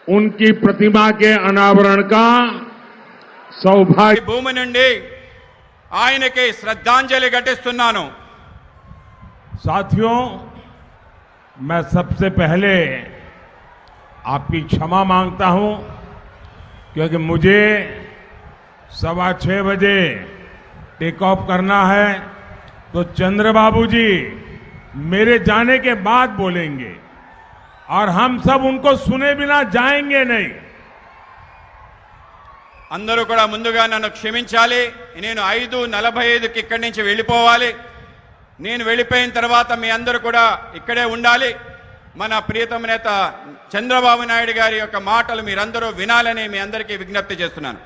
उनकी प्रतिमा के अनावरण का सौभाग्य। భూమి నుండి ఆయనకి శ్రద్ధాంజలి ఘటిస్తున్నాను। साथियों, मैं सबसे पहले आपकी क्षमा मांगता हूं क्योंकि मुझे 6:15 बजे टेक ऑफ करना है, तो चंद्रबाबू जी मेरे जाने के बाद बोलेंगे और हम सब उनको सुने बिना जाएंगे नहीं। అందరూ కూడా ముందుగా నన్ను క్షమించాలి। నేను 5:45కి ఇక్కడి నుంచి వెళ్ళిపోవాలి। నేను వెళ్ళిపోయిన తర్వాత మీ అందరూ కూడా ఇక్కడే ఉండాలి। మన ప్రియతమ నేత చంద్రబాబు నాయుడు గారి యొక్క మాటలు మీరందరూ వినాలని మీ అందరికీ విజ్ఞప్తి చేస్తున్నాను।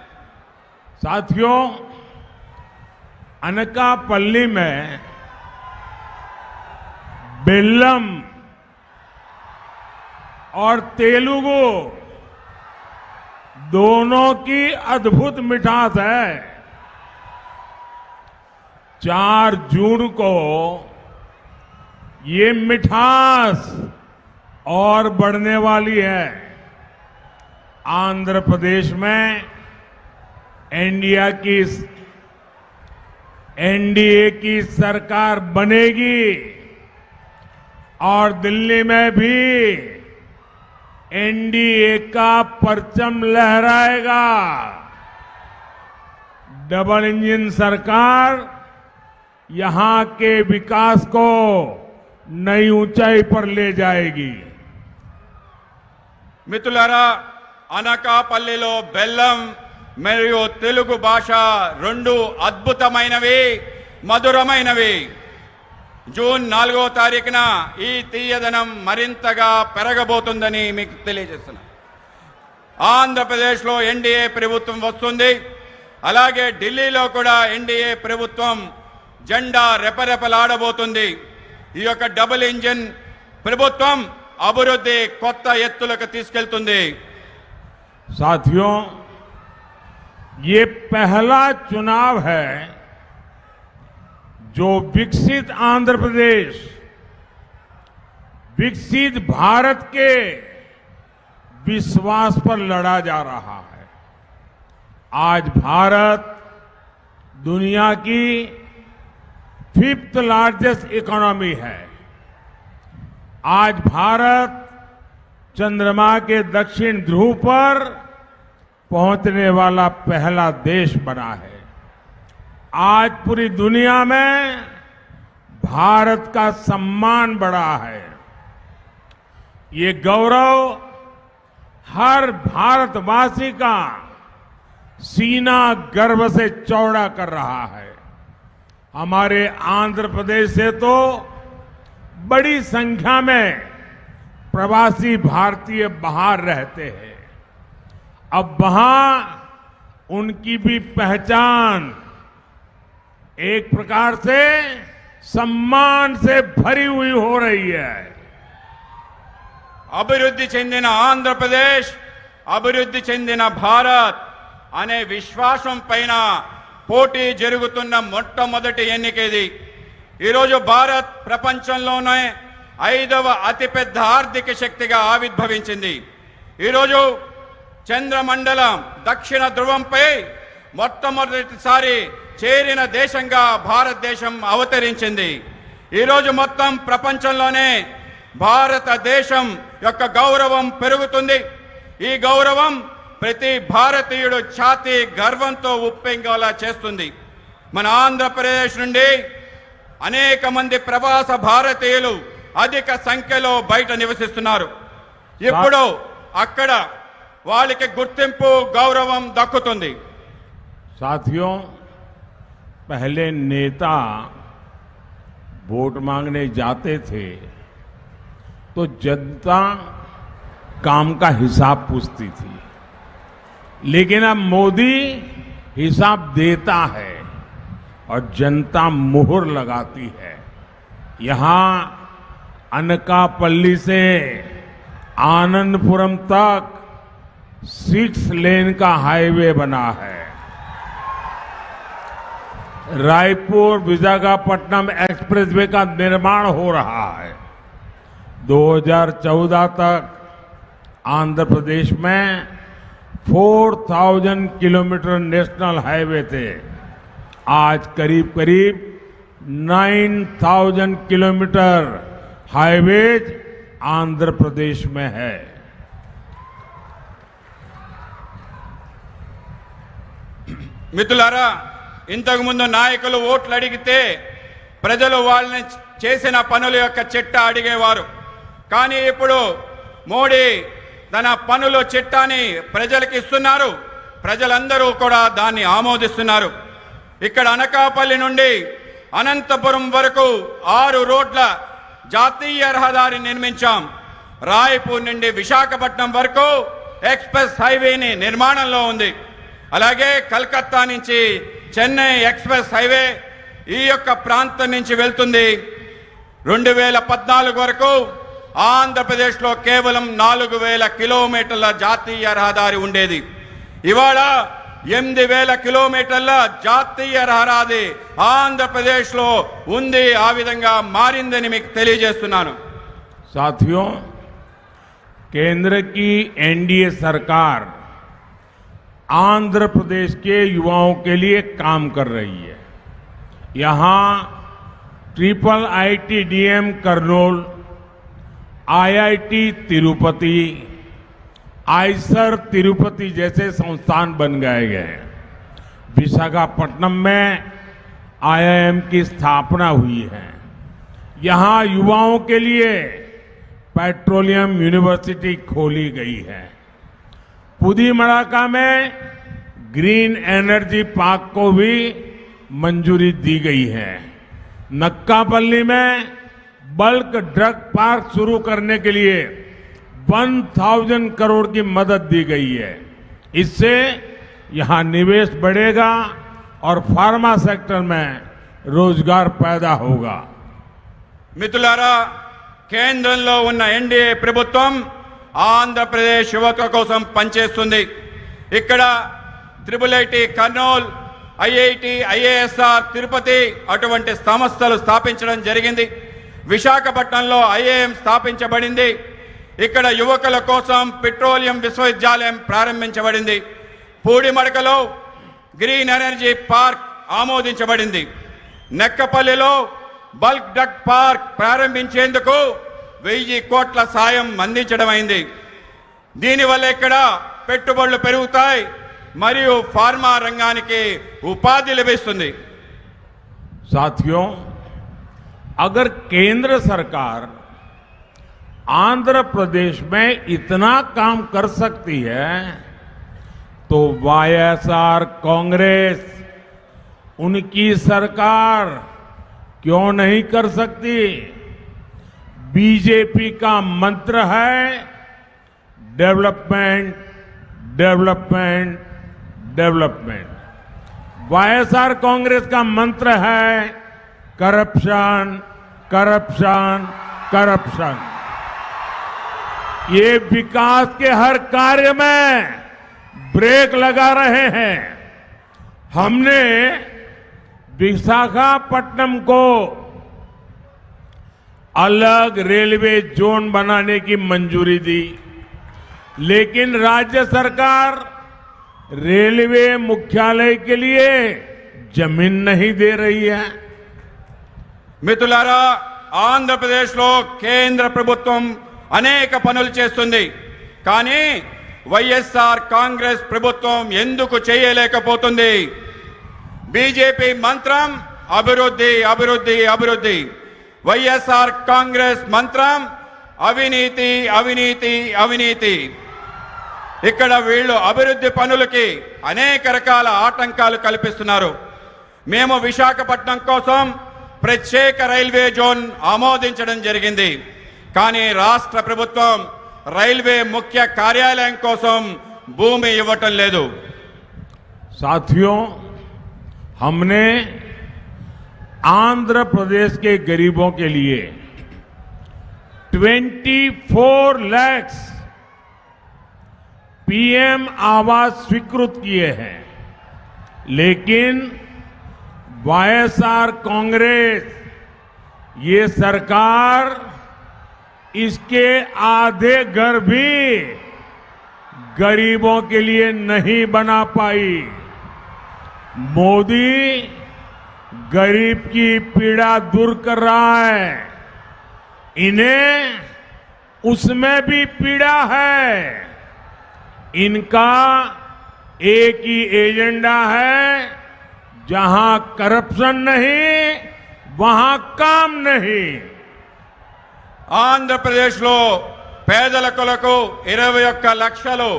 साथियों, अनकापल्ली में बेल्लम और तेलुगु दोनों की अद्भुत मिठास है। 4 जून को ये मिठास और बढ़ने वाली है। आंध्र प्रदेश में एनडीए की सरकार बनेगी और दिल्ली में भी एनडीए का परचम लहराएगा। डबल इंजन सरकार यहां के विकास को नई ऊंचाई पर ले जाएगी। మిత్రులారా, అనకాపల్లిలో బెల్లం మరియు తెలుగు భాష రెండు అద్భుతమైనవి, మధురమైనవి। జూన్ 4వ తారీఖున ఈ తీయదనం మరింతగా పెరగబోతుందని మీకు తెలియజేస్తున్నాను। ఆంధ్రప్రదేశ్లో ఎన్డీఏ ప్రభుత్వం వస్తుంది, అలాగే ఢిల్లీలో కూడా ఎన్డీఏ ప్రభుత్వం జెండా రెపరెపలాడబోతుంది। ఈ యొక్క డబుల్ ఇంజిన్ ప్రభుత్వం అభివృద్ధి కొత్త ఎత్తులకు తీసుకెళ్తుంది। साथियों, ये पहला चुनाव है जो विकसित आंध्र प्रदेश, विकसित भारत के विश्वास पर लड़ा जा रहा है। आज भारत दुनिया की 5th लार्जेस्ट इकोनॉमी है। आज भारत चंद्रमा के दक्षिण ध्रुव पर पहुंचने वाला पहला देश बना है। आज पूरी दुनिया में भारत का सम्मान बढ़ा है। ये गौरव हर भारतवासी का सीना गर्व से चौड़ा कर रहा है। हमारे आंध्र प्रदेश से तो बड़ी संख्या में प्रवासी भारतीय बाहर रहते हैं। अब वहां उनकी भी पहचान एक प्रकार से सम्मान से भरी हुई हो रही है। అభివృద్ధి చెందిన ఆంధ్రప్రదేశ్, అభివృద్ధి చెందిన భారత్ అనే విశ్వాసం పైన పోటీ జరుగుతున్న మొట్టమొదటి ఎన్నిక ఇది। ఈరోజు భారత్ ప్రపంచంలోనే 5వ అతిపెద్ద ఆర్థిక శక్తిగా ఆవిర్భవించింది। ఈరోజు చంద్రమండలం దక్షిణ ధ్రువంపై మొట్టమొదటిసారి చేరిన దేశంగా భారతదేశం అవతరించింది। ఈరోజు మొత్తం ప్రపంచంలోనే భారతదేశం యొక్క గౌరవం పెరుగుతుంది। ఈ గౌరవం ప్రతి భారతీయుడు ఛాతీ గర్వంతో ఉప్పొంగేలా చేస్తుంది। మన ఆంధ్రప్రదేశ్ నుండి అనేక మంది ప్రవాస భారతీయులు అధిక సంఖ్యలో బయట నివసిస్తున్నారు। ఇప్పుడు అక్కడ వాళ్ళకి గుర్తింపు, గౌరవం దక్కుతుంది। साथियों, पहले नेता वोट मांगने जाते थे तो जनता काम का हिसाब पूछती थी, लेकिन अब मोदी हिसाब देता है और जनता मुहर लगाती है। यहां अनकापल्ली से आनंदपुरम तक 6 लेन का हाईवे बना है। रायपुर विशाखापट्टनम एक्सप्रेसवे का निर्माण हो रहा है। 2014 तक आंध्र प्रदेश में 4000 किलोमीटर नेशनल हाईवे थे, आज करीब करीब 9000 किलोमीटर हाईवेज आंध्र प्रदेश में है। మిత్రులారా, ఇంతకు ముందు నాయకులు ఓట్లు అడిగితే ప్రజలు వాళ్ళని చేసిన పనుల యొక్క చిట్టా అడిగేవారు. కానీ ఇప్పుడు మోడీ తన పనుల చిట్టాని ప్రజలకు ఇస్తున్నారు. ప్రజలందరూ కూడా దాన్ని ఆమోదిస్తున్నారు. ఇక్కడ అనకాపల్లి నుండి అనంతపురం వరకు 6 రోడ్ల జాతీయ రహదారి నిర్మించాం. రాయపూర్ నుండి విశాఖపట్నం వరకు ఎక్స్ప్రెస్ హైవేని నిర్మాణంలో ఉంది. అలాగే కలకత్తా నుంచి చెన్నై ఎక్స్ప్రెస్ హైవే ఈ యొక్క ప్రాంతం నుంచి వెళ్తుంది. 2014 వరకు ఆంధ్రప్రదేశ్లో కేవలం 4000 కిలోమీటర్ల జాతీయ రహదారి ఉండేది. ఇవాళ 8000 కిలోమీటర్ల జాతీయ రహదారి ఆంధ్రప్రదేశ్లో ఉంది. ఆ విధంగా మారిందని మీకు తెలియజేస్తున్నాను. साथियों, केंद्र की एनडीए सरकार आंध्र प्रदेश के युवाओं के लिए काम कर रही है। यहां IIITDM Kurnool, IIT Tirupati, Eicher Tirupati जैसे संस्थान बन गए हैं। विशाखापट्टनम में IIM की स्थापना हुई है। यहां युवाओं के लिए पेट्रोलियम यूनिवर्सिटी खोली गई है। पुदीमड़ाका में ग्रीन एनर्जी पार्क को भी मंजूरी दी गई है। नक्कापल्ली में बल्क ड्रग पार्क शुरू करने के लिए 1000 करोड़ की मदद दी गई है। इससे यहां निवेश बढ़ेगा और फार्मा सेक्टर में रोजगार पैदा होगा। మిత్రులారా, కేంద్రంలో ఉన్న ఎన్డీఏ ప్రభుత్వం ఆంధ్రప్రదేశ్ యువత కోసం పనిచేస్తుంది. ఇక్కడ IIIT Kurnool, IIT, IISR Tirupati అటువంటి సంస్థలు స్థాపించడం జరిగింది. విశాఖపట్నంలో IIM స్థాపించబడింది. ఇక్కడ యువకుల కోసం పెట్రోలియం విశ్వవిద్యాలయం ప్రారంభించబడింది. పూడిమడకలో గ్రీన్ ఎనర్జీ పార్క్ ఆమోదించబడింది. నెక్కపల్లిలో బల్క్ డ్రగ్ పార్క్ ప్రారంభించేందుకు 1000 కోట్ల సాయం అందించడమైంది. దీనివల్ల ఇక్కడ పెట్టుబడులు పెరుగుతాయి మరియు ఫార్మా రంగానికి ఉపాధి లభిస్తుంది. साथियों, अगर केंद्र सरकार आंध्र प्रदेश में इतना काम कर सकती है तो YSR कांग्रेस, उनकी सरकार क्यों नहीं कर सकती? बीजेपी का मंत्र है development, development, development. YSR Congress का मंत्र है करप्शन, करप्शन, करप्शन। ये विकास के हर कार्य में ब्रेक लगा रहे हैं। हमने विशाखापट्टनम को अलग रेलवे जोन बनाने की मंजूरी दी, लेकिन राज्य सरकार रेलवे मुख्यालय के लिए जमीन नहीं दे रही है। మిత్రులారా, ఆంధ్రప్రదేశ్లో కేంద్ర ప్రభుత్వం అనేక పనులు చేస్తుంది. కానీ వైఎస్ఆర్ కాంగ్రెస్ ప్రభుత్వం ఎందుకు చేయలేకపోతుంది? బీజేపీ మంత్రం అభివృద్ధి, అభివృద్ధి, అభివృద్ధి. వైఎస్ఆర్ కాంగ్రెస్ మంత్రం అవినీతి, అవినీతి, అవినీతి. ఇక్కడ వీళ్ళు అభివృద్ధి పనులకి అనేక రకాల ఆటంకాలు కల్పిస్తున్నారు. మేము విశాఖపట్నం కోసం ప్రత్యేక రైల్వే జోన్ ఆమోదించడం జరిగింది. కానీ రాష్ట్ర ప్రభుత్వం రైల్వే ముఖ్య కార్యాలయం కోసం భూమి ఇవ్వటం లేదు. साथियों, हमने आंध्र प्रदेश के गरीबों के लिए 24 लाख PM आवास स्वीकृत किए हैं, लेकिन YSR कांग्रेस, ये सरकार इसके आधे घर भी गरीबों के लिए नहीं बना पाई। मोदी गरीब की पीड़ा दूर कर रहा है। इन्हें उसमें भी पीड़ा है। इनका एक ही एजेंडा है, जहां करप्शन नहीं वहां काम नहीं। ఆంధ్రప్రదేశ్లో పేదల కొరకు 21 లక్షలు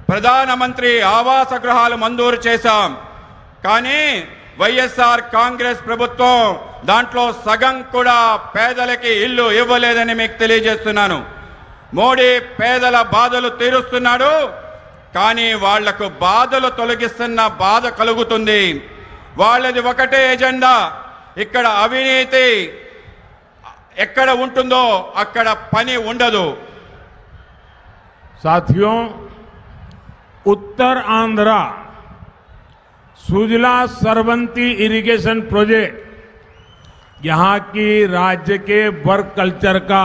ప్రధానమంత్రి ఆవాస గృహాలు మంజూరు చేశాం. కానీ వైఎస్ఆర్ కాంగ్రెస్ ప్రభుత్వం దాంట్లో సగం కూడా పేదలకి ఇల్లు ఇవ్వలేదని మీకు తెలియజేస్తున్నాను. మోడీ పేదల బాధలు తీరుస్తున్నాడు, కానీ వాళ్లకు బాధలు తొలగిస్తున్న బాధ కలుగుతుంది. వాళ్ళది ఒకటే ఎజెండా. ఇక్కడ అవినీతి ఎక్కడ ఉంటుందో అక్కడ పని ఉండదు. साथियों, उत्तर आंध्रा सुजला सरवंती इरिगेशन प्रोजेक्ट यहां की राज्य के वर्क कल्चर का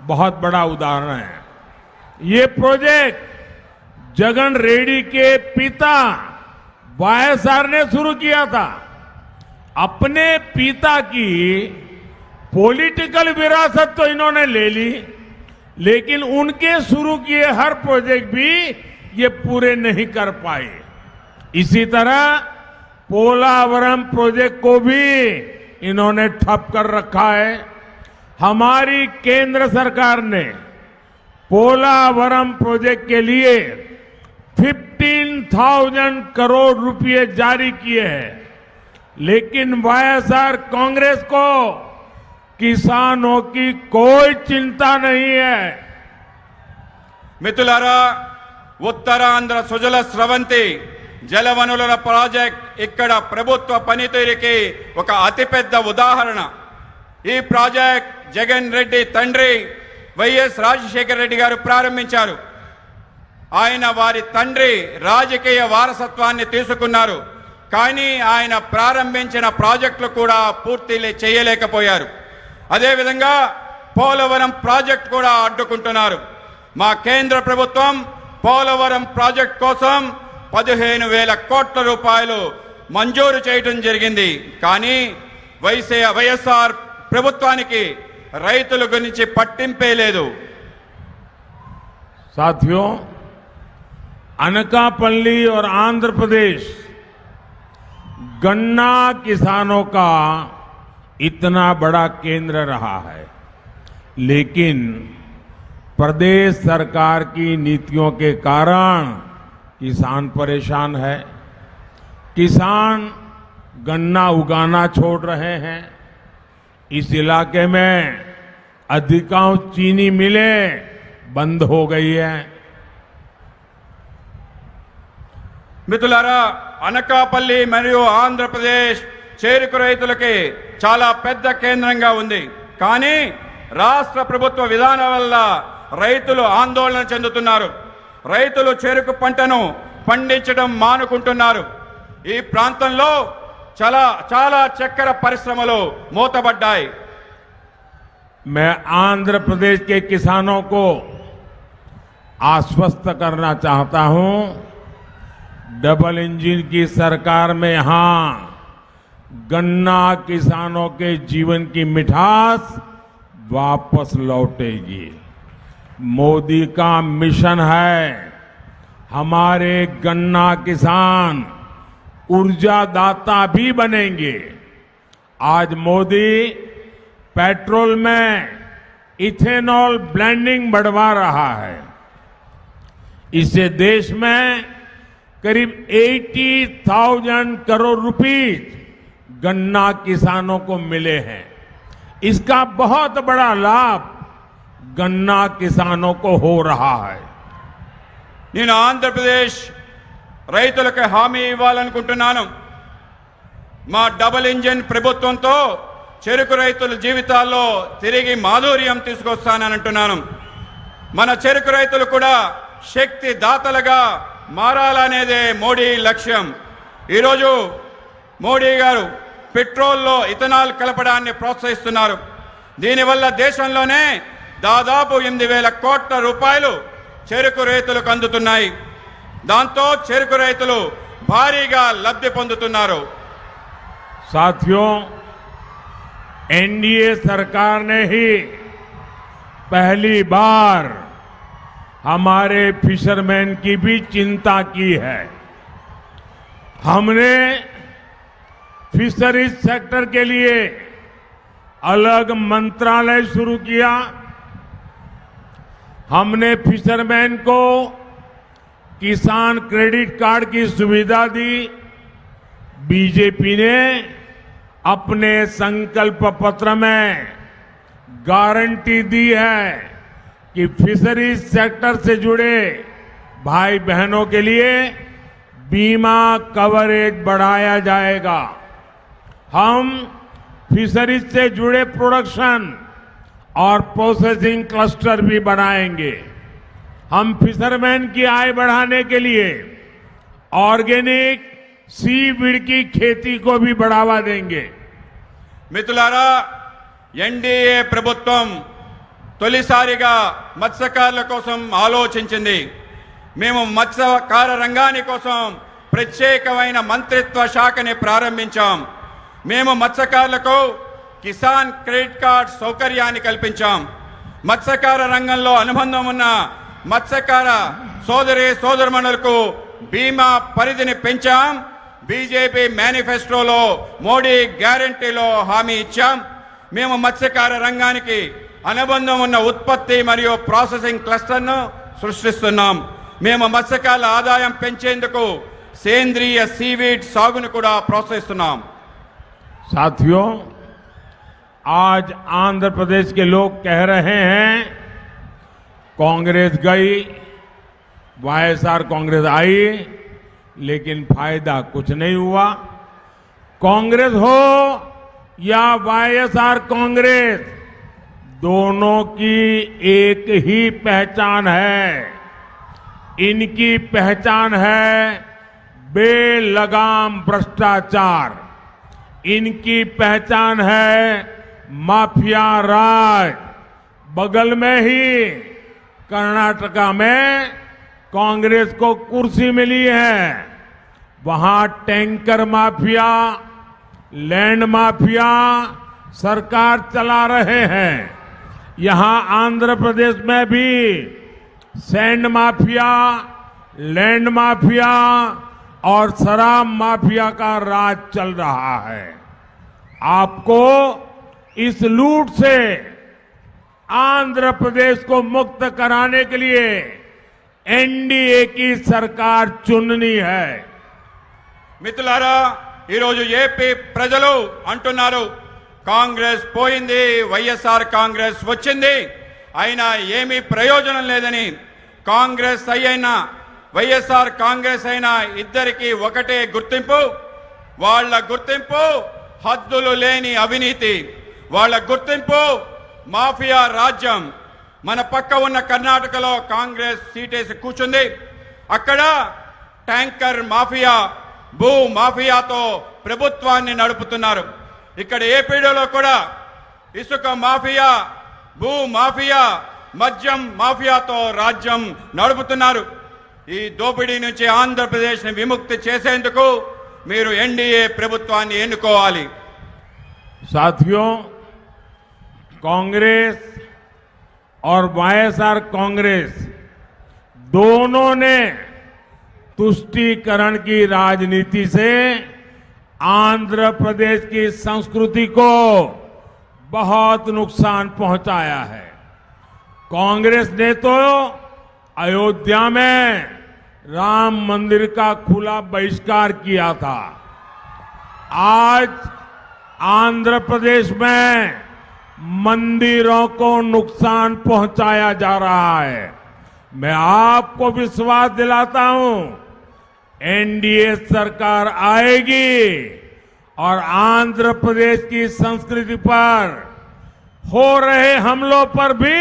बहुत बड़ा उदाहरण है। ये प्रोजेक्ट जगन रेड्डी के पिता वाईएसआर ने शुरू किया था। अपने पिता की पॉलिटिकल विरासत तो इन्होंने ले ली, लेकिन उनके शुरू किए हर प्रोजेक्ट भी ये पूरे नहीं कर पाए। इसी तरह पोलावरम प्रोजेक्ट को भी इन्होंने ठप कर रखा है। हमारी केंद्र सरकार ने पोलावरम प्रोजेक्ट के लिए 15,000 करोड़ रुपए जारी किए हैं, लेकिन वाईएसआर कांग्रेस को किसानों की कोई चिंता नहीं है। మిత్రులారా, ఉత్తరాంధ్ర సుజల స్రవంతి జలవనరుల ప్రాజెక్ట్ ఇక్కడ ప్రభుత్వ పనితీరుకి ఒక అతిపెద్ద ఉదాహరణ. ఈ ప్రాజెక్ట్ జగన్ రెడ్డి తండ్రి వైఎస్ రాజశేఖర రెడ్డి గారు ప్రారంభించారు. ఆయన వారి తండ్రి రాజకీయ వారసత్వాన్ని తీసుకున్నారు, కానీ ఆయన ప్రారంభించిన ప్రాజెక్టులు కూడా పూర్తి చేయలేకపోయారు. అదేవిధంగా పోలవరం ప్రాజెక్ట్ కూడా అడ్డుకుంటున్నారు. మా కేంద్ర ప్రభుత్వం పోలవరం ప్రాజెక్ట్ కోసం 15,000 కోట్ల రూపాయలు మంజూరు చేయడం జరిగింది. కానీ వైఎస్ఆర్ ప్రభుత్వానికి రైతుల గురించి పట్టింపే లేదు. साथियों, अनकापल्ली और आंध्र प्रदेश गन्ना किसानों का इतना बड़ा केंद्र रहा है, लेकिन प्रदेश सरकार की नीतियों के कारण किसान परेशान है। किसान गन्ना उगाना छोड़ रहे हैं। इस इलाके में अधिकांश चीनी मिलें बंद हो गई है। మిత్రులారా, అనకాపల్లి మరియు ఆంధ్రప్రదేశ్ చేరుకు రైతులకి చాలా పెద్ద కేంద్రంగా ఉంది. కానీ రాష్ట్ర ప్రభుత్వ విధానం వల్ల రైతులు ఆందోళన చెందుతున్నారు. రైతులు చెరుకు పంటను పండించడం మానుకుంటున్నారు. ఈ ప్రాంతంలో చాలా చక్కెర పరిశ్రమలు మూతబడ్డాయి. मैं आंध्र प्रदेश के किसानों को आश्वस्त करना चाहता हूं, डबल इंजन की सरकार में यहां गन्ना किसानों के जीवन की मिठास वापस लौटेगी। मोदी का मिशन है हमारे गन्ना किसान ऊर्जादाता भी बनेंगे। आज मोदी पेट्रोल में इथेनॉल ब्लेंडिंग बढ़वा रहा है। इससे देश में करीब 80,000 करोड़ रुपीस गन्ना किसानों को मिले हैं। इसका बहुत बड़ा लाभ गन्ना किसानों को हो रहा है। నేను ఆంధ్రప్రదేశ్ రైతులకు హామీ ఇవ్వాలనుకుంటున్నాను. మా డబుల్ ఇంజిన్ ప్రభుత్వంతో చెరుకు రైతుల జీవితాల్లో తిరిగి మాధుర్యం తీసుకొస్తానని అంటున్నాను. మన చెరుకు రైతులు కూడా శక్తి దాతలుగా మారాలనేదే మోడీ లక్ష్యం. ఈరోజు మోడీ గారు పెట్రోల్లో ఇథనాల్ కలపడాన్ని ప్రోత్సహిస్తున్నారు. దీనివల్ల దేశంలోనే దాదాపు 8,000 కోట్ల రూపాయలు చెరుకు రైతులకు అందుతున్నాయి. దాంతో చెరుకు రైతులు భారీగా లబ్ధి పొందుతున్నారు. साथियों, एनडीए सरकार ने ही पहली बार हमारे फिशरमैन की भी चिंता की है. हमने फिशरीज सेक्टर के लिए अलग मंत्रालय शुरू किया. हमने फिशरमैन को किसान क्रेडिट कार्ड की सुविधा दी. बीजेपी ने अपने संकल्प पत्र में गारंटी दी है कि फिशरीज सेक्टर से जुड़े भाई बहनों के लिए बीमा कवरेज बढ़ाया जाएगा. हम फिशरीज से जुड़े प्रोडक्शन और प्रोसेसिंग क्लस्टर भी बनाएंगे. हम फिशरमैन की आय बढ़ाने के लिए ऑर्गेनिक सीवीड की खेती को भी बढ़ावा देंगे. మిత్రులారా, ఎన్డీఏ ప్రభుత్వం తొలిసారిగా మత్స్యకారుల కోసం ఆలోచించింది. మేము మత్స్యకార రంగాని కోసం ప్రత్యేకమైన మంత్రిత్వ శాఖని ప్రారంభించాం. మేము మత్స్యకారులకు కిసాన్ క్రెడిట్ కార్డ్ సౌకర్యాన్ని కల్పించాం. మత్స్యకార రంగంలో అనుబంధం ఉన్న మత్స్యకార సోదరుమణులకు బీమా పరిధిని పెంచాం. బీజేపీ మేనిఫెస్టోలో మోడీ గ్యారంటీలో హామీ ఇచ్చాం. మేము మత్స్యకార రంగానికి అనుబంధం ఉన్న ఉత్పత్తి మరియు ప్రాసెసింగ్ క్లస్టర్ను సృష్టిస్తున్నాం. మేము మత్స్యకారుల ఆదాయం పెంచేందుకు సేంద్రియ సీవీడ్ సాగును కూడా ప్రోత్సహిస్తున్నాం. साथियों, आज आंध्र प्रदेश के लोग कह रहे हैं कांग्रेस गई, वाईएसआर कांग्रेस आई, लेकिन फायदा कुछ नहीं हुआ. कांग्रेस हो या वाईएसआर कांग्रेस, दोनों की एक ही पहचान है. इनकी पहचान है बेलगाम भ्रष्टाचार. इनकी पहचान है माफिया राज. बगल में ही कर्नाटका में कांग्रेस को कुर्सी मिली है. वहां टैंकर माफिया, लैंड माफिया सरकार चला रहे हैं. यहां आंध्र प्रदेश में भी सैंड माफिया, लैंड माफिया और शराब माफिया का राज चल रहा है. आपको इस लूट से आंध्र प्रदेश को मुक्त कराने के लिए एनडीए की सरकार चुननी है. మిత్రులారా, ఈరోజు ఏపీ ప్రజలు అంటున్నారు కాంగ్రెస్ పోయింది, వైఎస్ఆర్ కాంగ్రెస్ వచ్చింది, అయినా ఏమీ ప్రయోజనం లేదని. కాంగ్రెస్ అయినా వైఎస్ఆర్ కాంగ్రెస్ అయినా ఇద్దరికి ఒకటే గుర్తింపు. వాళ్ళ గుర్తింపు హద్దులు లేని అవినీతి. వాళ్ళ గుర్తింపు మాఫియా రాజ్యం. మన పక్క ఉన్న కర్ణాటకలో కాంగ్రెస్ సీటేసి కూర్చుంది. అక్కడ ట్యాంకర్ మాఫియా, భూ మాఫియాతో ప్రభుత్వాన్ని నడుపుతున్నారు. ఇక్కడ ఏపీలో కూడా ఇసుక మాఫియా, భూ మాఫియా, మద్యం మాఫియాతో రాజ్యం నడుపుతున్నారు. ఈ దోపిడీ నుంచి ఆంధ్రప్రదేశ్ని విముక్తి చేసేందుకు మీరు ఎన్డీఏ ప్రభుత్వాన్ని ఎన్నుకోవాలి. साथियों, कांग्रेस और वाईएसआर कांग्रेस दोनों ने तुष्टीकरण की राजनीति से आंध्र प्रदेश की संस्कृति को बहुत नुकसान पहुंचाया है. कांग्रेस ने तो अयोध्या में राम मंदिर का खुला बहिष्कार किया था. आज आंध्र प्रदेश में मंदिरों को नुकसान पहुंचाया जा रहा है. मैं आपको विश्वास दिलाता हूं, एनडीए सरकार आएगी और आंध्र प्रदेश की संस्कृति पर हो रहे हमलों पर भी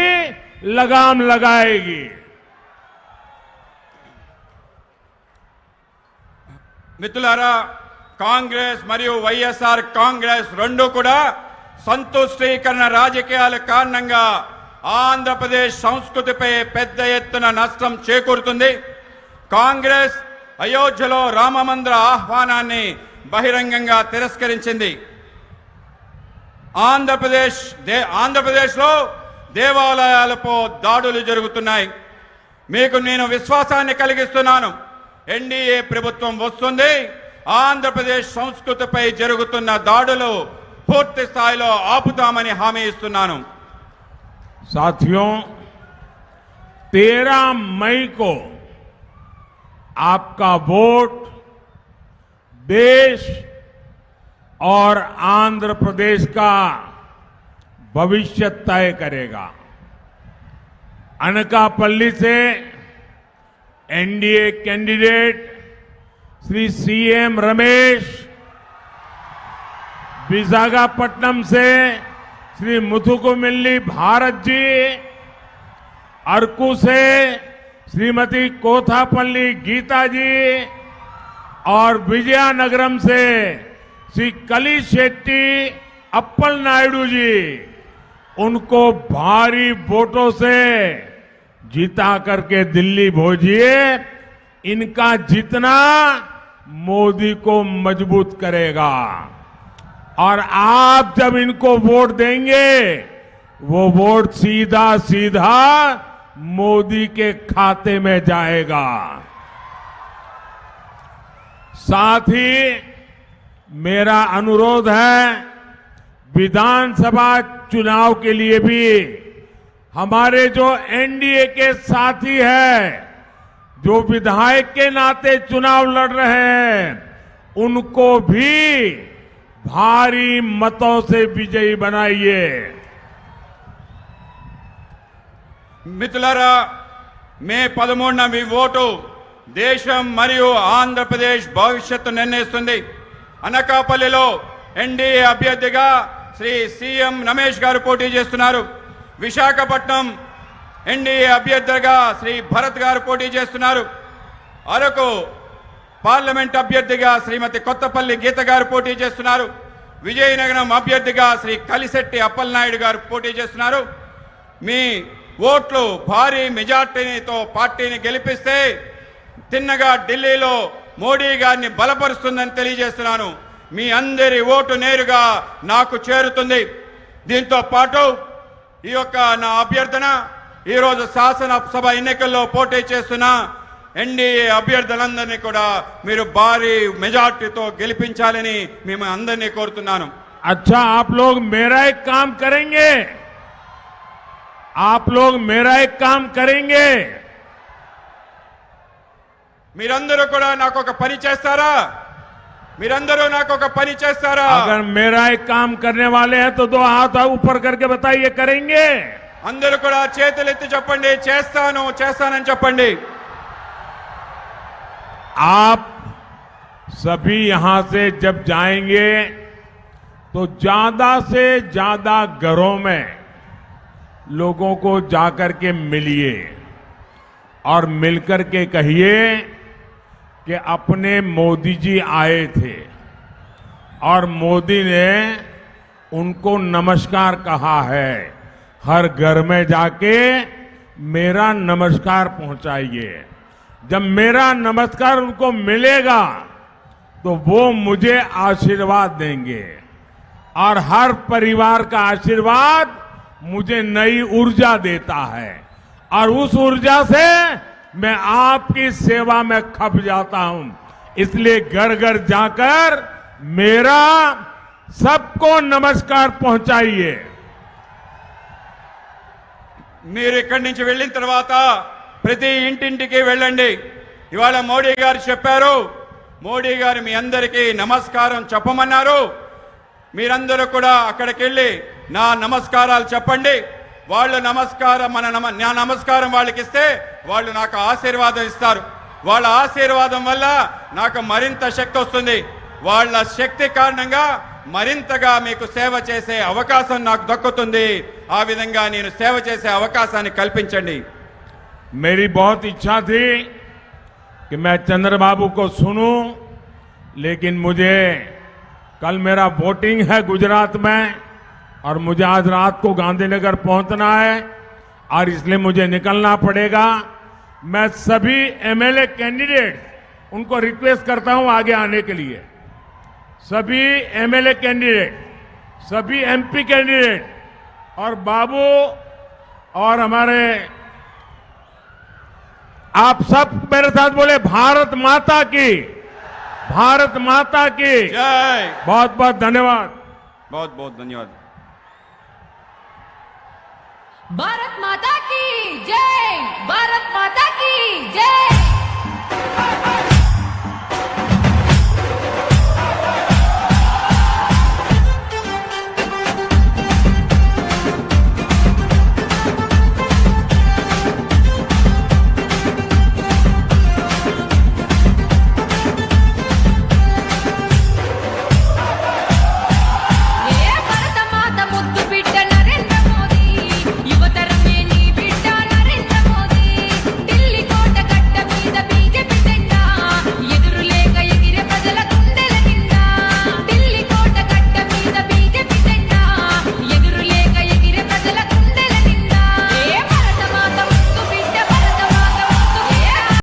लगाम लगाएगी. మిత్రులారా, కాంగ్రెస్ మరియు వైఎస్ఆర్ కాంగ్రెస్ రెండు కూడా సంతుష్టీకరణ రాజకీయాల కారణంగా ఆంధ్రప్రదేశ్ సంస్కృతిపై పెద్ద ఎత్తున నష్టం చేకూరుతుంది. కాంగ్రెస్ అయోధ్యలో రామమందిర ఆహ్వానాన్ని బహిరంగంగా తిరస్కరించింది. ఆంధ్రప్రదేశ్లో దేవాలయాలపై దాడులు జరుగుతున్నాయి. మీకు నేను విశ్వాసాన్ని కలిగిస్తున్నాను. ఎన్డీఏ ప్రభుత్వం వస్తుంది. ఆంధ్రప్రదేశ్ సంస్కృతిపై జరుగుతున్న దాడులు పూర్తి స్థాయిలో ఆపుతామని హామీ ఇస్తున్నాను. साथियों, 13 मई को आपका वोट देश और आंध्र प्रदेश का भविष्य तय करेगा. अनकापल्ली से NDA candidate Shri CM Ramesh, Visakhapatnam से श्री मुथुकुमिल्ली भारत जी, अरकू से श्रीमती कोथापल्ली गीता जी और विजयनगरम से श्री कली शेट्टी अप्पल नायडू जी, उनको भारी वोटों से जीता करके दिल्ली भेजिए. इनका जीतना मोदी को मजबूत करेगा और आप जब इनको वोट देंगे वो वोट सीधा सीधा मोदी के खाते में जाएगा. साथ ही मेरा अनुरोध है, विधानसभा चुनाव के लिए भी हमारे जो एनडीए के साथी हैं, जो विधायक के नाते चुनाव लड़ रहे हैं, उनको भी भारी मतों से विजयी बनाइए. మిత్రులారా, మే 13న మీ ఓటు దేశం మరియు ఆంధ్రప్రదేశ్ భవిష్యత్తు నిర్ణయిస్తుంది. అనకాపల్లిలో ఎన్డీఏ అభ్యర్థిగా శ్రీ సీఎం రమేష్ గారు పోటీ చేస్తున్నారు. విశాఖపట్నం ఎన్డీఏ అభ్యర్థిగా శ్రీ భరత్ గారు పోటీ చేస్తున్నారు. అరకు పార్లమెంట్ అభ్యర్థిగా శ్రీమతి కొత్తపల్లి గీత గారు పోటీ చేస్తున్నారు. విజయనగరం అభ్యర్థిగా శ్రీ కలిశెట్టి అప్పలనాయుడు గారు పోటీ చేస్తున్నారు. మీ ఓట్లు భారీ మెజార్టీతో పార్టీని గెలిపిస్తే తిన్నగా ఢిల్లీలో మోడీ గారిని బలపరుస్తుందని తెలియజేస్తున్నాను. మీ అందరి ఓటు నేరుగా నాకు చేరుతుంది. దీంతో పాటు ఈ యొక్క నా అభ్యర్థన, ఈరోజు శాసనసభ ఎన్నికల్లో పోటీ చేస్తున్న ఎన్డీఏ అభ్యర్థులందరినీ కూడా మీరు భారీ మెజార్టీతో గెలిపించాలని మేము అందరినీ కోరుతున్నాను. अच्छा, आप लोग मेरा एक काम करेंगे, आप लोग मेरा एक काम करेंगे. మీరందరూ కూడా నాకు ఒక పని చేస్తారా? మీరందరూ నాకు ఒక పని చేస్తారా? अगर मेरा एक काम करने वाले हैं तो 2 हाथ ऊपर करके बताइए, करेंगे? అందరూ కూడా చేతులు ఎత్తి చెప్పండి, చేస్తాను చేస్తానని చెప్పండి. आप सभी यहां से जब जाएंगे तो ज्यादा से ज्यादा घरों में लोगों को जाकर के मिलिए और मिलकर के कहिए कि अपने मोदी जी आए थे और मोदी ने उनको नमस्कार कहा है. हर घर में जाके मेरा नमस्कार पहुंचाइए. जब मेरा नमस्कार उनको मिलेगा तो वो मुझे आशीर्वाद देंगे और हर परिवार का आशीर्वाद मुझे नई ऊर्जा देता है और उस ऊर्जा से मैं आपकी सेवा में खप जाता हूं. इसलिए घर घर जाकर मेरा सबको नमस्कार पहुंचाइए. మీరు ఇక్కడి నుంచి వెళ్ళిన తర్వాత ప్రతి ఇంటింటికి వెళ్ళండి. ఇవాళ మోడీ గారు చెప్పారు, మోడీ గారు మీ అందరికీ నమస్కారం చెప్పమన్నారు. మీరందరూ కూడా అక్కడికి వెళ్ళి నా నమస్కారాలు చెప్పండి. వాళ్ళు నా నమస్కారం వాళ్ళకి ఇస్తే వాళ్ళు నాకు ఆశీర్వాదం ఇస్తారు. వాళ్ళ ఆశీర్వాదం వల్ల నాకు మరింత శక్తి వస్తుంది. వాళ్ళ శక్తి కారణంగా మరింతగా మీకు సేవ చేసే అవకాశం నాకు దక్కుతుంది. ఆ విధంగా నేను సేవ చేసే అవకాశాన్ని కల్పించండి. मेरी बहुत इच्छा थी कि मैं चंद्रबाबू को सुनूं, लेकिन मुझे कल मेरा वोटिंग है गुजरात में और मुझे आज रात को गांधीनगर पहुंचना है. और इसलिए मुझे निकलना पड़ेगा। मैं सभी एमएलए कैंडिडेट उनको रिक्वेस्ट करता हूं आगे आने के लिए। सभी एमएलए कैंडिडेट, सभी एमपी कैंडिडेट और बाबू और हमारे, आप सब मेरे साथ बोले भारत माता की, भारत माता की जय। बहुत बहुत धन्यवाद। बहुत बहुत धन्यवाद। भारत माता की जय, भारत माता की